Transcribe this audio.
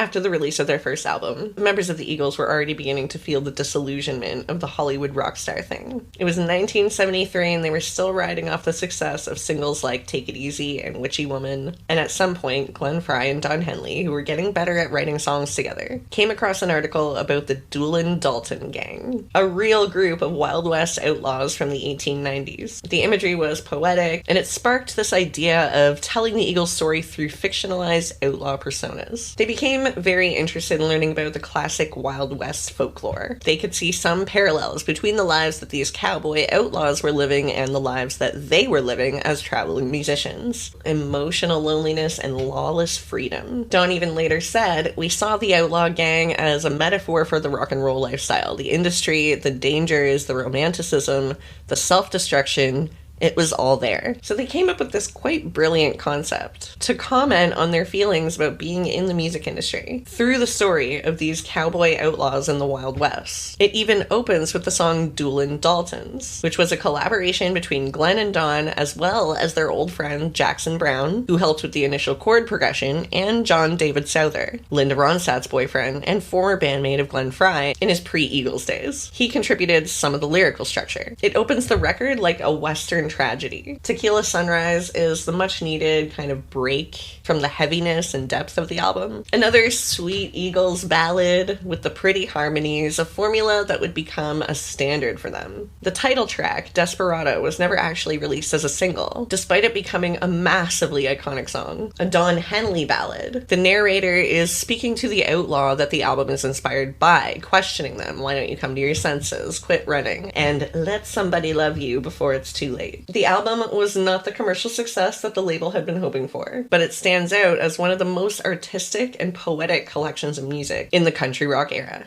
After the release of their first album, members of the Eagles were already beginning to feel the disillusionment of the Hollywood rock star thing. It was 1973 and they were still riding off the success of singles like Take It Easy and Witchy Woman, and at some point, Glenn Frey and Don Henley, who were getting better at writing songs together, came across an article about the Doolin Dalton Gang, a real group of Wild West outlaws from the 1890s. The imagery was poetic, and it sparked this idea of telling the Eagles' story through fictionalized outlaw personas. They became very interested in learning about the classic Wild West folklore. They could see some parallels between the lives that these cowboy outlaws were living and the lives that they were living as traveling musicians. Emotional loneliness and lawless freedom. Don even later said, "We saw the outlaw gang as a metaphor for the rock and roll lifestyle, the industry, the dangers, the romanticism, the self-destruction. It was all there." So they came up with this quite brilliant concept to comment on their feelings about being in the music industry through the story of these cowboy outlaws in the Wild West. It even opens with the song Doolin Daltons, which was a collaboration between Glenn and Don as well as their old friend Jackson Brown, who helped with the initial chord progression, and John David Souther, Linda Ronstadt's boyfriend and former bandmate of Glenn Frey in his pre-Eagles days. He contributed some of the lyrical structure. It opens the record like a Western tragedy. Tequila Sunrise is the much needed kind of break from the heaviness and depth of the album. Another sweet Eagles ballad with the pretty harmonies, a formula that would become a standard for them. The title track, Desperado, was never actually released as a single, despite it becoming a massively iconic song. A Don Henley ballad. The narrator is speaking to the outlaw that the album is inspired by, questioning them, "Why don't you come to your senses, quit running, and let somebody love you before it's too late." The album was not the commercial success that the label had been hoping for, but it stands out as one of the most artistic and poetic collections of music in the country rock era.